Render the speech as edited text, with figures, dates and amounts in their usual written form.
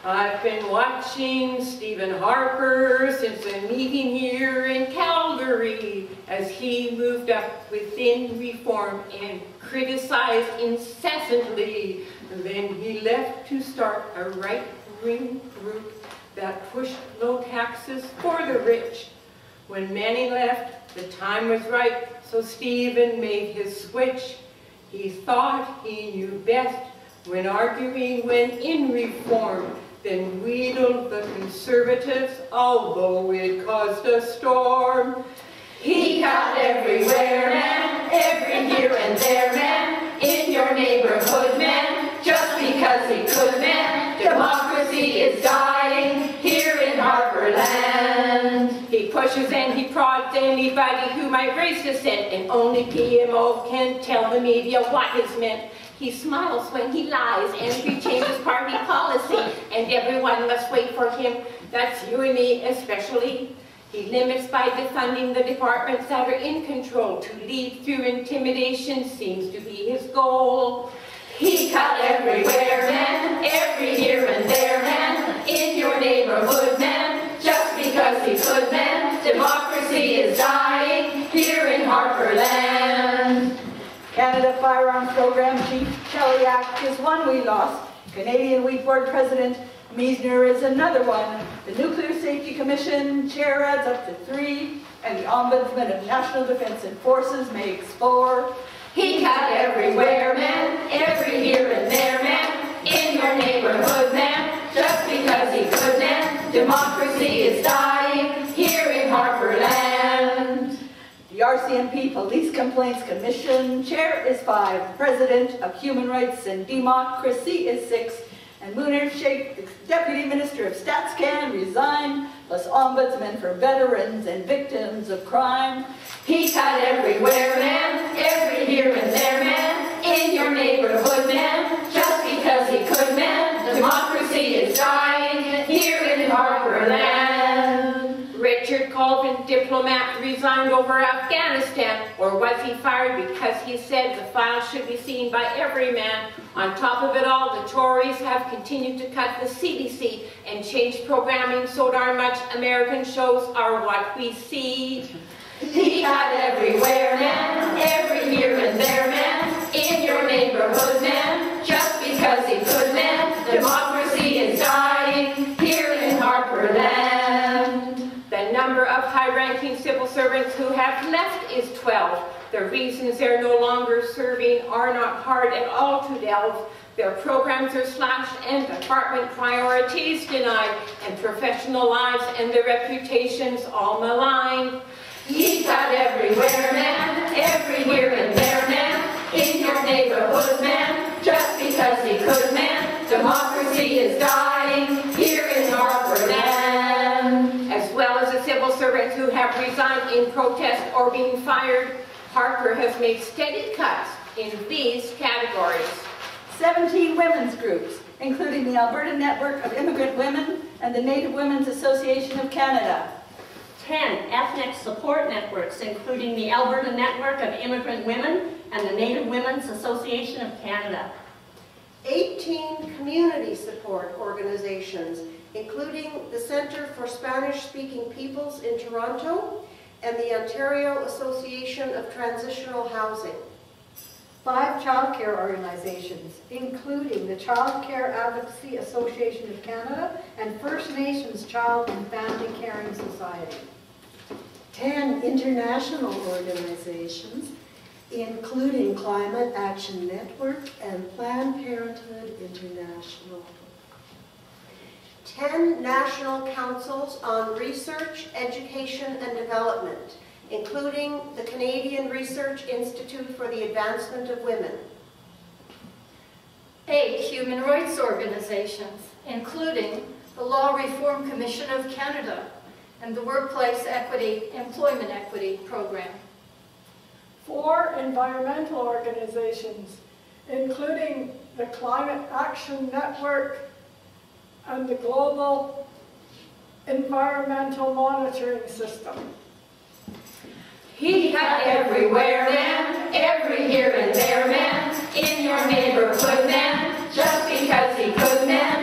I've been watching Stephen Harper since the meeting here in Calgary as he moved up within Reform and criticized incessantly. Then he left to start a right-wing group that pushed low taxes for the rich. When Manny left, the time was right, so Stephen made his switch. He thought he knew best when arguing when in Reform, then wheedled the Conservatives, although it caused a storm. He cut everywhere, man, every here and there, man, in your neighborhood, man, just because he could, man. Democracy is dying here in Harperland. He pushes and he prods anybody who might raise dissent, and only PMO can tell the media what is meant. He smiles when he lies and he changes party policy, and everyone must wait for him. That's you and me especially. He limits by defunding the departments that are in control. To lead through intimidation seems to be his goal. He cut everywhere, man, every here and there, man, in your neighborhood, man, just because he could, man. Democracy is dying here in Harperland. Canada Firearms Program Chief Chelyak is one we lost. Canadian Wheat Board President Meisner is another one. The Nuclear Safety Commission chair adds up to 3, and the Ombudsman of National Defence and Forces makes 4. He cut everywhere, man, every here and there, man, in your neighborhood, man, just because he could, man. Democracy is dying here in Harperland. The RCMP Police Complaints Commission chair is 5. President of Human Rights and Democracy is 6. And Munir Sheikh, the Deputy Minister of StatsCan, resigned, plus Ombudsman for Veterans and Victims of Crime. He cut everywhere, man, every here and there, man, in your neighborhood, man, just because he could, man. Democracy is dying here in Harperland. Richard Colvin, diplomat, resigned over Afghanistan, or was he fired because he said the file should be seen by every man? On top of it all, the Tories have continued to cut the CDC and change programming so darn much American shows are what we see. He cut everywhere, man, every here and there, man, in your neighborhood, man, just because he could, man. Democracy is dying here in Harperland. The number of high-ranking civil servants who have left is 12. The reasons they're no longer serving are not hard at all to delve. Their programs are slashed and department priorities denied, and professional lives and their reputations all maligned. He cut everywhere, man, every here and there, man, in your neighborhood, man, just because he could, man. Democracy is dying here in Harperland. As well as the civil servants who have resigned in protest or being fired, Harper has made steady cuts in these categories. 17 women's groups, including the Alberta Network of Immigrant Women and the Native Women's Association of Canada. 10 ethnic support networks, including the Alberta Network of Immigrant Women and the Native Women's Association of Canada. 18 community support organizations, including the Centre for Spanish-Speaking Peoples in Toronto and the Ontario Association of Transitional Housing. 5 childcare organizations, including the Child Care Advocacy Association of Canada and First Nations Child and Family Caring Society. 10 international organizations, including Climate Action Network and Planned Parenthood International. 10 national councils on research, education, and development, including the Canadian Research Institute for the Advancement of Women. 8 human rights organizations, including the Law Reform Commission of Canada and the Workplace Equity, Employment Equity Program. 4 environmental organizations, including the Climate Action Network and the Global Environmental Monitoring System. He cut everywhere, man, every here and there, man, in your neighborhood, man, just because he could, man.